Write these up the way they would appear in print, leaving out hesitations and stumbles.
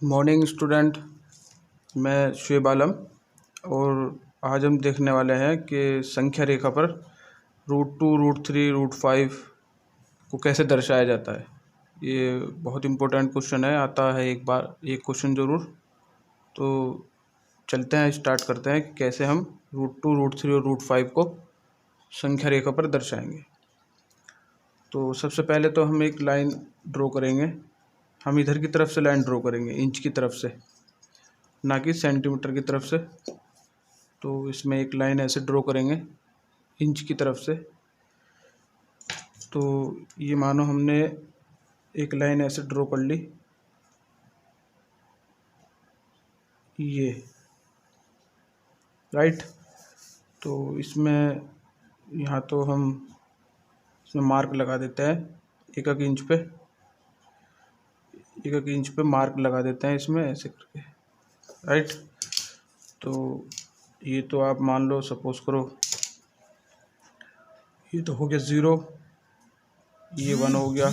Morning student. मैं शुएब आलम और आज हम देखने वाले हैं कि संख्या रेखा पर √2, √3, √5 को कैसे दर्शाया जाता है। ये बहुत इम्पोर्टेंट क्वेश्चन है, आता है एक बार एक क्वेश्चन ज़रूर। तो चलते हैं, स्टार्ट करते हैं कि कैसे हम √2, √3 और √5 को संख्या रेखा पर दर्शाएंगे। तो सबसे पहले तो हम एक लाइन ड्रॉ करेंगे। हम इधर की तरफ से लाइन ड्रॉ करेंगे, इंच की तरफ से, ना कि सेंटीमीटर की तरफ से। तो इसमें एक लाइन ऐसे ड्रॉ करेंगे इंच की तरफ से। तो ये मानो हमने एक लाइन ऐसे ड्रॉ कर ली, ये राइट। तो इसमें यहाँ तो हम इसमें मार्क लगा देते हैं, एक एक इंच पे मार्क लगा देते हैं इसमें ऐसे करके, राइट। तो ये तो आप मान लो, सपोज करो ये तो हो गया 0, ये 1 हो गया,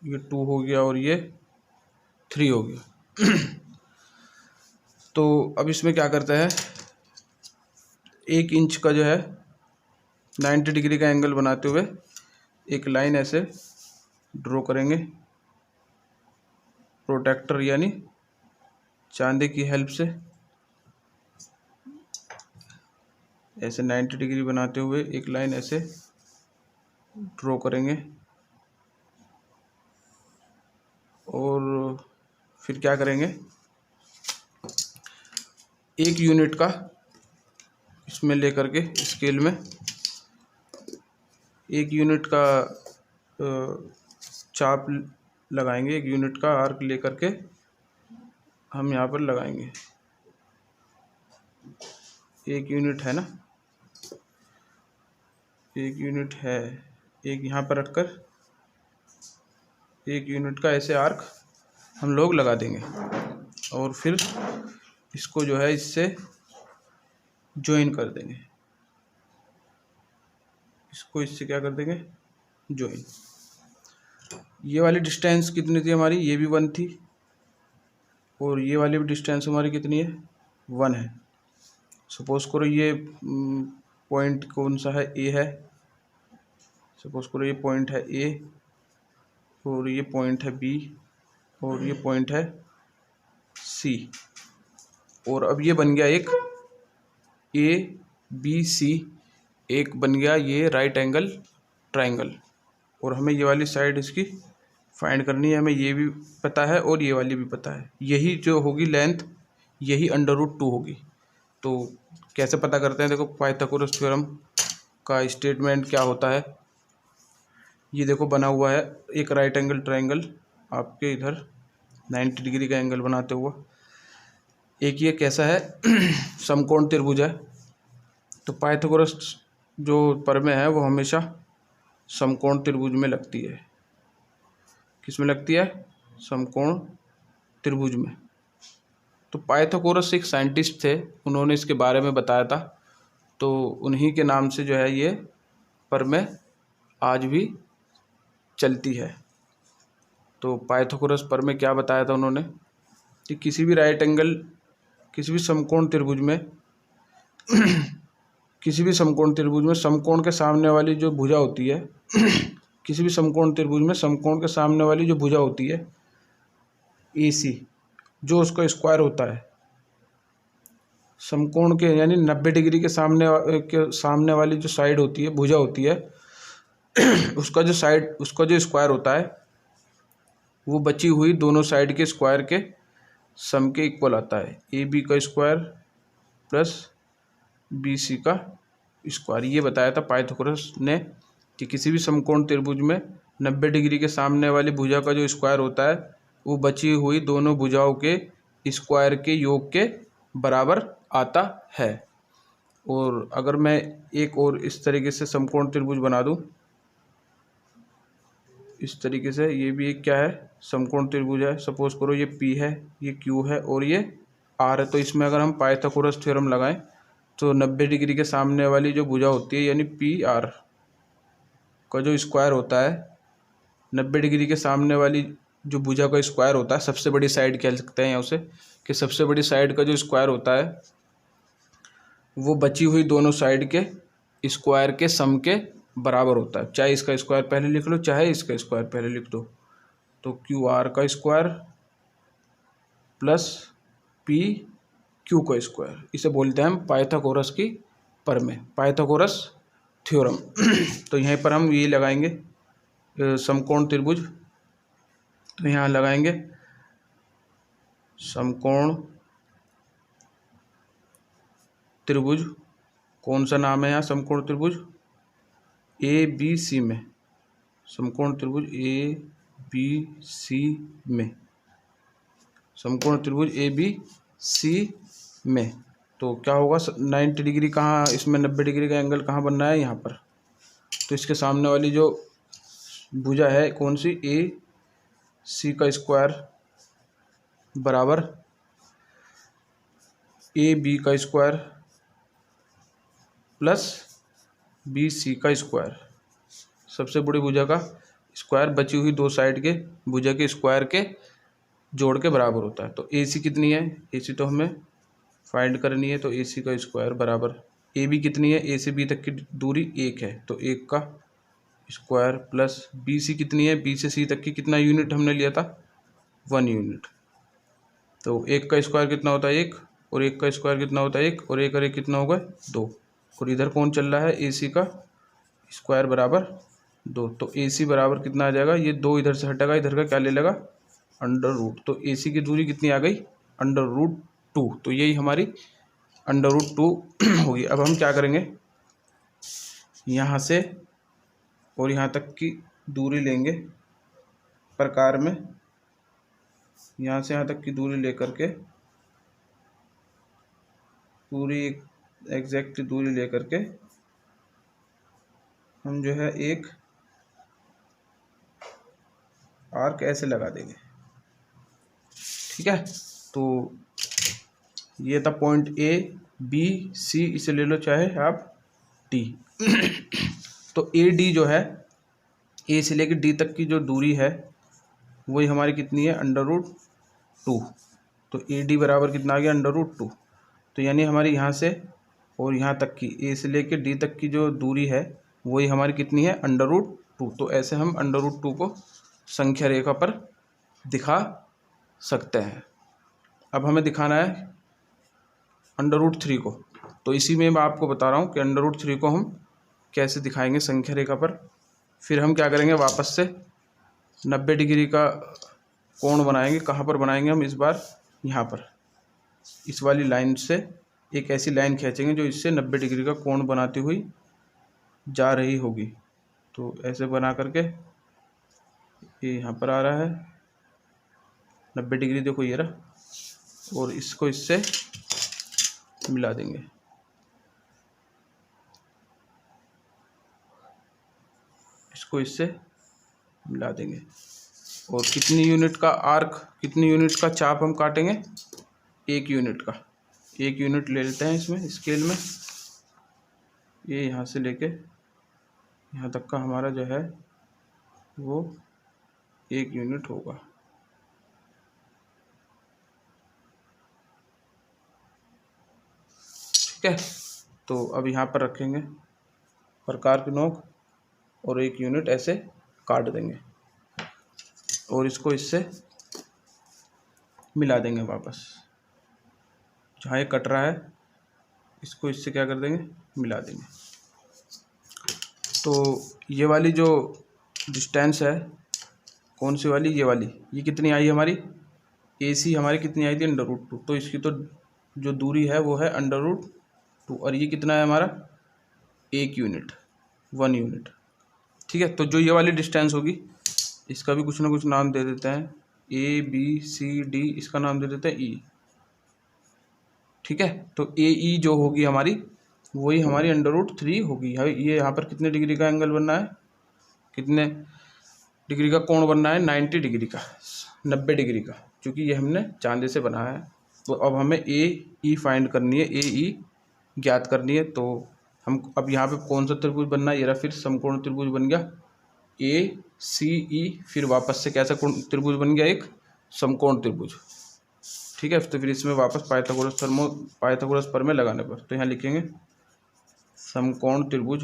ये 2 हो गया और ये 3 हो गया। तो अब इसमें क्या करते हैं, 1 इंच का जो है 90 डिग्री का एंगल बनाते हुए एक लाइन ऐसे ड्रॉ करेंगे, प्रोटेक्टर यानी चांदी की हेल्प से ऐसे 90 डिग्री बनाते हुए एक लाइन ऐसे ड्रॉ करेंगे। और फिर क्या करेंगे, 1 यूनिट का इसमें लेकर के स्केल में 1 यूनिट का चाप लगाएंगे, 1 यूनिट का आर्क लेकर के हम यहाँ पर लगाएंगे। 1 यूनिट है ना, 1 यूनिट है, एक यहाँ पर रखकर 1 यूनिट का ऐसे आर्क हम लोग लगा देंगे। और फिर इसको जो है इससे ज्वाइन कर देंगे, इसको इससे क्या कर देंगे, ज्वाइन। ये वाली डिस्टेंस कितनी थी हमारी, ये भी 1 थी, और ये वाली भी डिस्टेंस हमारी कितनी है, 1 है। सपोज करो ये पॉइंट कौन सा है, ए है। सपोज करो ये पॉइंट है ए, और ये पॉइंट है बी, और ये पॉइंट है सी। और अब ये बन गया एक ABC, एक बन गया ये राइट एंगल ट्रायंगल। और हमें ये वाली साइड इसकी फाइंड करनी है, हमें ये भी पता है और ये वाली भी पता है। यही जो होगी लेंथ, यही √2 होगी। तो कैसे पता करते हैं, देखो पाइथागोरस थ्योरम का स्टेटमेंट क्या होता है। ये देखो बना हुआ है एक राइट एंगल ट्रायंगल, आपके इधर 90 डिग्री का एंगल बनाते हुआ। एक ये कैसा है, समकोण त्रिभुज है। तो पाइथागोरस जो प्रमेय है वो हमेशा समकोण त्रिभुज में लगती है। किस में लगती है, समकोण त्रिभुज में। तो पाइथागोरस एक साइंटिस्ट थे, उन्होंने इसके बारे में बताया था। तो उन्हीं के नाम से जो है ये प्रमेय आज भी चलती है। तो पाइथागोरस प्रमेय क्या बताया था उन्होंने, कि किसी भी राइट एंगल, किसी भी समकोण त्रिभुज में किसी भी समकोण त्रिभुज में समकोण के सामने वाली जो भुजा होती है किसी भी समकोण त्रिभुज में समकोण के सामने वाली जो भुजा होती है AC, जो उसका स्क्वायर होता है, समकोण के यानी 90 डिग्री के सामने वाली जो साइड होती है, भुजा होती है, उसका जो स्क्वायर होता है वो बची हुई दोनों साइड के स्क्वायर के सम के इक्वल आता है। AB का स्क्वायर प्लस BC का स्क्वायर। ये बताया था पाइथागोरस ने कि किसी भी समकोण त्रिभुज में 90 डिग्री के सामने वाली भुजा का जो स्क्वायर होता है वो बची हुई दोनों भुजाओं के स्क्वायर के योग के बराबर आता है। और अगर मैं एक और इस तरीके से समकोण त्रिभुज बना दूं, इस तरीके से, ये भी एक क्या है, समकोण त्रिभुज है। सपोज करो ये P है, ये Q है और ये R है। तो इसमें अगर हम पाइथागोरस थ्योरम लगाएं तो 90 डिग्री के सामने वाली जो भुजा होती है यानी PR का जो स्क्वायर होता है, 90 डिग्री के सामने वाली जो भुजा का स्क्वायर होता है, सबसे बड़ी साइड कह सकते हैं यहाँ उसे, कि सबसे बड़ी साइड का जो स्क्वायर होता है वो बची हुई दोनों साइड के स्क्वायर के सम के बराबर होता है। चाहे इसका स्क्वायर पहले लिख लो, चाहे इसका स्क्वायर पहले लिख दो। तो क्यू आर का स्क्वायर प्लस पी क्यू का स्क्वायर, इसे बोलते हैं हम पाइथागोरस की प्रमेय, पाइथागोरस थ्योरम। तो यहीं पर हम ये लगाएंगे समकोण त्रिभुज। तो यहाँ लगाएंगे समकोण त्रिभुज। कौन सा नाम है यहाँ समकोण त्रिभुज? ए बी सी में, समकोण त्रिभुज ए बी सी में, समकोण त्रिभुज ए बी सी में। तो क्या होगा, 90 डिग्री कहाँ, इसमें 90 डिग्री का एंगल कहाँ बन रहा है? यहाँ पर। तो इसके सामने वाली जो भुजा है कौन सी? ए सी का स्क्वायर बराबर ए बी का स्क्वायर प्लस बी सी का स्क्वायर। सबसे बड़ी भुजा का स्क्वायर बची हुई दो साइड के भुजा के स्क्वायर के जोड़ के बराबर होता है। तो ए सी कितनी है? ए सी तो हमें फाइंड करनी है। तो ए सी का स्क्वायर बराबर ए बी कितनी है? ए से बी तक की दूरी 1 है, तो 1 का स्क्वायर प्लस बी सी कितनी है? बी से सी तक की कितना यूनिट हमने लिया था? 1 यूनिट। तो 1 का स्क्वायर कितना होता है? 1, और 1 का स्क्वायर कितना होता है? 1, और 1 और 1 कितना होगा? 2। और इधर कौन चल रहा है? ए सी का स्क्वायर बराबर 2। तो ए सी बराबर कितना आ जाएगा? ये 2 इधर से हटेगा, इधर का क्या ले लेगा? Under root. तो ए सी की दूरी कितनी आ गई? Under root 2। तो यही हमारी अंडर रूट 2 होगी। अब हम क्या करेंगे, यहाँ से और यहाँ तक की दूरी लेंगे प्रकार में, यहाँ से यहाँ तक की दूरी लेकर के, पूरी एग्जैक्ट दूरी लेकर के हम जो है एक आर्क ऐसे लगा देंगे। ठीक है, तो ये था पॉइंट ए बी सी, इसे ले लो चाहे आप डी। तो ए डी जो है, ए से लेकर डी तक की जो दूरी है वही हमारी कितनी है? Under root 2। तो ए डी बराबर कितना आ गया? Under root 2। तो यानी हमारी यहाँ से और यहाँ तक की, ए से लेकर डी तक की जो दूरी है वही हमारी कितनी है? Under root 2। तो ऐसे हम अंडर रूट 2 को संख्या रेखा पर दिखा सकते हैं। अब हमें दिखाना है अंडर रूट 3 को। तो इसी में मैं आपको बता रहा हूँ कि अंडर रूट 3 को हम कैसे दिखाएंगे संख्या रेखा पर। फिर हम क्या करेंगे, वापस से 90 डिग्री का कोण बनाएंगे। कहाँ पर बनाएंगे हम? इस बार यहाँ पर, इस वाली लाइन से एक ऐसी लाइन खींचेंगे जो इससे 90 डिग्री का कोण बनाती हुई जा रही होगी। तो ऐसे बना करके ये यहाँ पर आ रहा है 90 डिग्री, देखो ये रहा, और इसको इससे मिला देंगे। इसको इससे मिला देंगे। और कितनी यूनिट का आर्क, कितनी यूनिट का चाप हम काटेंगे? 1 यूनिट का। 1 यूनिट ले लेते हैं इसमें स्केल में। ये यहाँ से लेके यहाँ तक का हमारा जो है वो 1 यूनिट होगा। ठीक है, तो अब यहाँ पर रखेंगे प्रकार की नोक और 1 यूनिट ऐसे काट देंगे और इसको इससे मिला देंगे वापस। जहाँ ये कट रहा है इसको इससे क्या कर देंगे? मिला देंगे। तो ये वाली जो डिस्टेंस है, कौन सी वाली? ये वाली। ये कितनी आई हमारी? ए सी हमारी कितनी आई थी? Under root 2। तो इसकी तो जो दूरी है वो है अंडर रूट 2। और ये कितना है हमारा? 1 यूनिट, 1 यूनिट। ठीक है, तो जो ये वाली डिस्टेंस होगी इसका भी कुछ ना कुछ नाम दे देते हैं। ए बी सी डी, इसका नाम दे देते हैं ई। ठीक है, तो ए ई जो होगी हमारी वही हमारी अंडर रूट 3 होगी। ये यहाँ पर कितने डिग्री का एंगल बनना है? कितने डिग्री का कोण बनना है? 90 डिग्री का, 90 डिग्री का, क्योंकि ये हमने चांदी से बनाया है। तो अब हमें ए ई फाइंड करनी है, ए ई ज्ञात करनी है। तो हम अब यहाँ पे कौन सा त्रिभुज बनना है? ये रहा फिर समकोण त्रिभुज बन गया। ए सी ई, फिर वापस से कैसा त्रिभुज बन गया, एक समकोण त्रिभुज। ठीक है, तो फिर इसमें वापस पाइथागोरस प्रमेय लगाने पर, तो यहाँ लिखेंगे समकोण त्रिभुज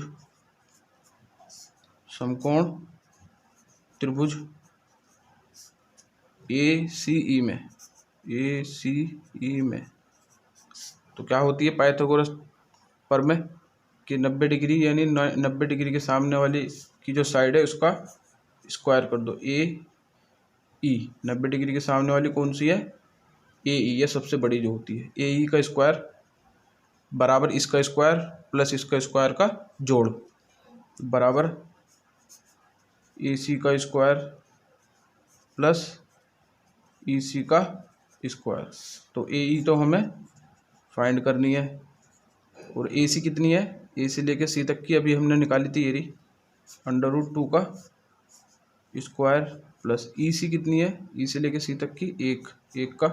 ए सी ई में तो क्या होती है पाइथागोरस प्रमेय कि 90 डिग्री यानी 90 डिग्री के सामने वाली की जो साइड है उसका स्क्वायर कर दो। ए ई 90 डिग्री के सामने वाली कौन सी है, ए ई, ये सबसे बड़ी जो होती है। ए ई का स्क्वायर बराबर इसका स्क्वायर प्लस इसका स्क्वायर का जोड़ बराबर ए सी का स्क्वायर प्लस ई सी का स्क्वायर। तो ए ई तो हमें फाइंड करनी है, और ए सी कितनी है, ए से लेके सी तक की अभी हमने निकाली थी, ये रही √2 का स्क्वायर प्लस ई सी कितनी है, ई से लेके सी तक की एक का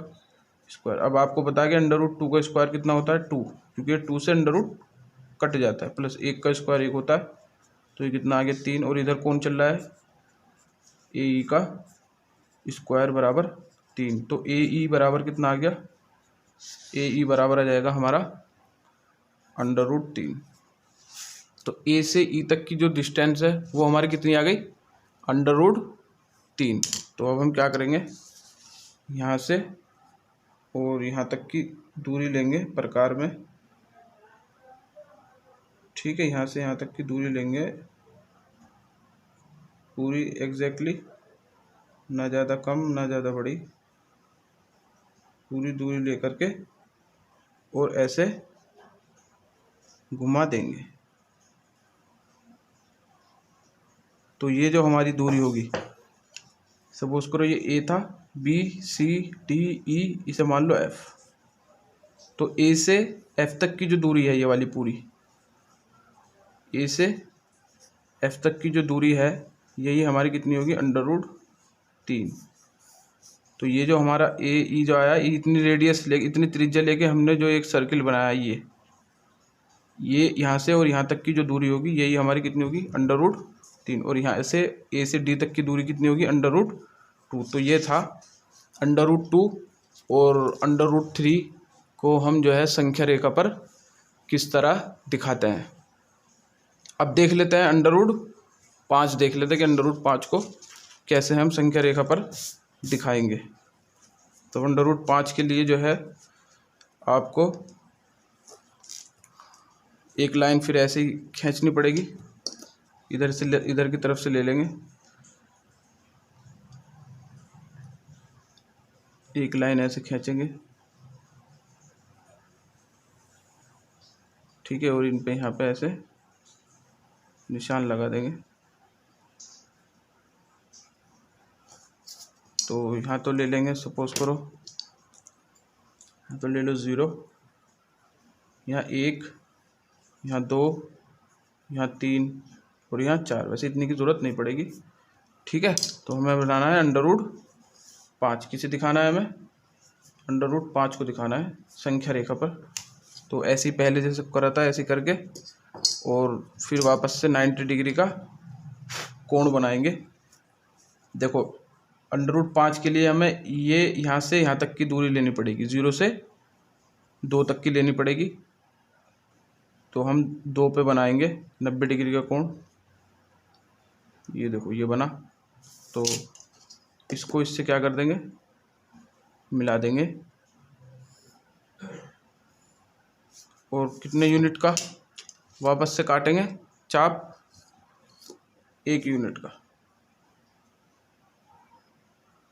स्क्वायर। अब आपको पता है कि √2 का स्क्वायर कितना होता है 2, क्योंकि 2 से √ कट जाता है, प्लस 1 का स्क्वायर 1 होता है, तो ये कितना आ गया 3। और इधर कौन चल रहा है, ए ई का स्क्वायर बराबर 3। तो ए ई बराबर कितना आ गया, ए ई बराबर आ जाएगा हमारा √3। तो ए से ई तक की जो डिस्टेंस है वो हमारी कितनी आ गई, √3। तो अब हम क्या करेंगे, यहाँ से और यहाँ तक की दूरी लेंगे प्रकार में। ठीक है, यहाँ से यहाँ तक की दूरी लेंगे पूरी एग्जैक्टली, ना ज़्यादा कम ना ज़्यादा बड़ी, पूरी दूरी लेकर के और ऐसे घुमा देंगे। तो ये जो हमारी दूरी होगी, सपोज करो ये ए था, बी सी डी ई, इसे मान लो एफ। तो ए से एफ तक की जो दूरी है ये वाली पूरी, ए से एफ तक की जो दूरी है यही हमारी कितनी होगी, √3। तो ये जो हमारा ए ई जो आया, इतनी रेडियस ले, इतनी त्रिज्या लेके हमने जो एक सर्किल बनाया, ये यहाँ से और यहाँ तक की जो दूरी होगी यही हमारी कितनी होगी, √3। और यहाँ से ए से डी तक की दूरी कितनी होगी, √2। तो ये था √2 और √3 को हम जो है संख्या रेखा पर किस तरह दिखाते हैं। अब देख लेते हैं √5, देख लेते हैं कि √5 को कैसे हम संख्या रेखा पर दिखाएंगे। तो √5 के लिए जो है आपको एक लाइन फिर ऐसे ही खींचनी पड़ेगी, इधर से इधर की तरफ से ले लेंगे एक लाइन ऐसे खींचेंगे। ठीक है, और इन पे यहाँ पे ऐसे निशान लगा देंगे। तो यहाँ तो ले लेंगे, सपोज करो यहाँ तो ले लो 0, यहाँ 1, यहाँ 2, यहाँ 3 और यहाँ 4। वैसे इतनी की ज़रूरत नहीं पड़ेगी। ठीक है, तो हमें बनाना है √5। किसे दिखाना है हमें, √5 को दिखाना है संख्या रेखा पर। तो ऐसे ही पहले जैसे करा था ऐसे करके, और फिर वापस से 90 डिग्री का कोण बनाएंगे। देखो √5 के लिए हमें ये यहाँ से यहाँ तक की दूरी लेनी पड़ेगी, 0 से 2 तक की लेनी पड़ेगी। तो हम 2 पे बनाएंगे 90 डिग्री का कोण। ये देखो ये बना, तो इसको इससे क्या कर देंगे, मिला देंगे। और कितने यूनिट का वापस से काटेंगे चाप, 1 यूनिट का।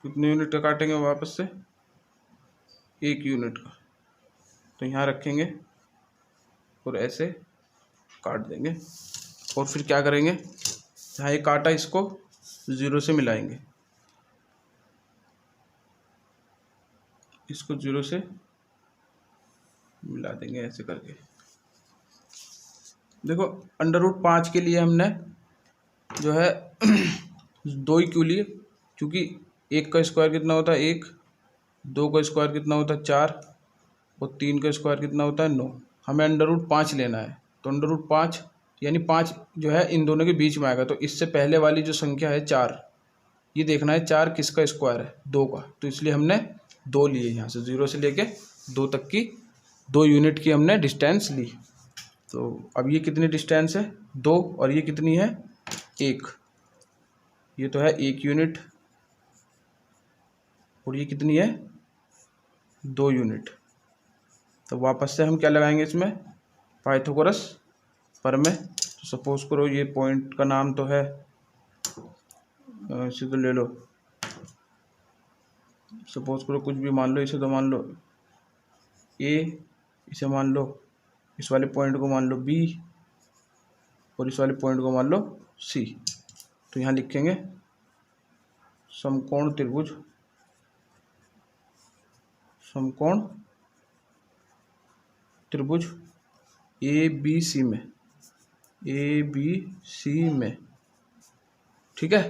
कितने यूनिट का काटेंगे वापस से, 1 यूनिट का। तो यहाँ रखेंगे और ऐसे काट देंगे। और फिर क्या करेंगे, जहाँ ये काटा इसको 0 से मिलाएंगे, इसको 0 से मिला देंगे ऐसे करके। देखो √5 के लिए हमने जो है 2 ही क्यों लिए, क्योंकि 1 का स्क्वायर कितना होता है 1, 2 का स्क्वायर कितना होता है 4 और 3 का स्क्वायर कितना होता है 9। हमें √5 लेना है, तो √5 यानी 5 जो है इन दोनों के बीच में आएगा। तो इससे पहले वाली जो संख्या है 4, ये देखना है 4 किसका स्क्वायर है, 2 का। तो इसलिए हमने 2 लिए, यहाँ से 0 से लेके 2 तक की 2 यूनिट की हमने डिस्टेंस ली। तो अब ये कितनी डिस्टेंस है, 2, और ये कितनी है, 1। ये तो है 1 यूनिट, और ये कितनी है, 2 यूनिट। तो वापस से हम क्या लगाएंगे इसमें, पाइथागोरस प्रमेय। तो सपोज करो ये पॉइंट का नाम तो है, इसे तो ले लो, सपोज करो कुछ भी मान लो, इसे तो मान लो ए, इसे मान लो, इस वाले पॉइंट को मान लो बी, और इस वाले पॉइंट को मान लो सी। तो यहाँ लिखेंगे समकोण त्रिभुज, समकोण त्रिभुज ए बी सी में, ए बी सी में, ठीक है।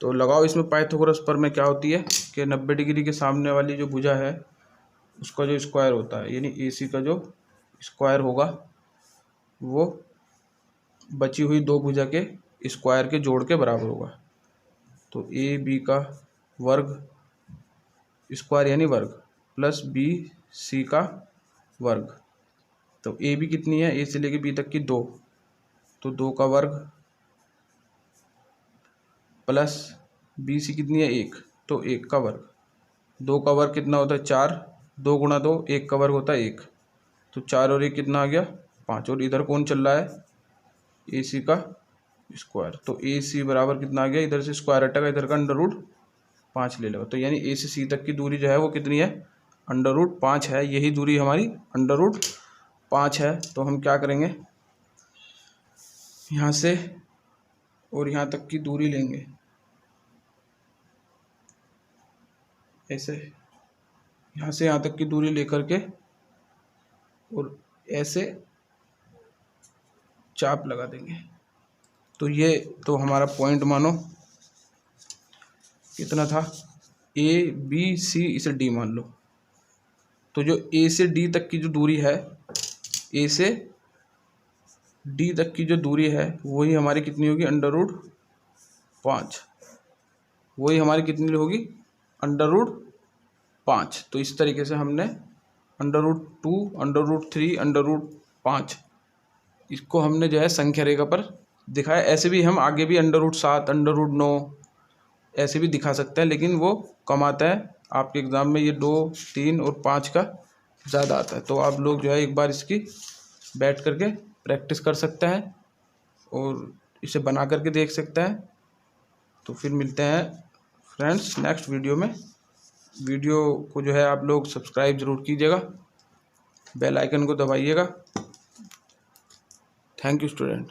तो लगाओ इसमें पाइथागोरस प्रमेय क्या होती है कि 90 डिग्री के सामने वाली जो भुजा है उसका जो स्क्वायर होता है, यानी ए सी का जो स्क्वायर होगा वो बची हुई 2 भुजा के स्क्वायर के जोड़ के बराबर होगा। तो ए बी का वर्ग स्क्वायर यानी वर्ग, प्लस बी सी का वर्ग। तो ए बी कितनी है, ए से लेके बी तक की 2, तो 2 का वर्ग, प्लस बी सी कितनी है 1, तो 1 का वर्ग। 2 का वर्ग कितना होता है 4, 2 गुणा 2, 1 का वर्ग होता है 1। तो 4 और 1 कितना आ गया 5, और इधर कौन चल रहा है, ए सी का स्क्वायर। तो ए सी बराबर कितना आ गया, इधर से स्क्वायर हटेगा, इधर का √5 ले लो। तो यानी ए से सी तक की दूरी जो है वो कितनी है, √5 है। यही दूरी हमारी √5 है। तो हम क्या करेंगे, यहाँ से और यहाँ तक की दूरी लेंगे, ऐसे यहाँ से यहाँ तक की दूरी लेकर के, और ऐसे चाप लगा देंगे। तो ये तो हमारा पॉइंट मानो कितना था, ए बी सी, इसे डी मान लो। तो जो ए से डी तक की जो दूरी है, ए से डी तक की जो दूरी है वही हमारी कितनी होगी, √5। वही हमारी कितनी होगी, √5। तो इस तरीके से हमने √2, √3, √5 इसको हमने जो है संख्या रेखा पर दिखाया। ऐसे भी हम आगे भी √7, √9 ऐसे भी दिखा सकते हैं, लेकिन वो कम आता है आपके एग्ज़ाम में। ये 2, 3 और 5 का ज़्यादा आता है। तो आप लोग जो है एक बार इसकी बैठ करके प्रैक्टिस कर सकते हैं और इसे बना करके देख सकते हैं। तो फिर मिलते हैं फ्रेंड्स नेक्स्ट वीडियो में। वीडियो को जो है आप लोग सब्सक्राइब ज़रूर कीजिएगा, बेल आइकन को दबाइएगा। Thank you student.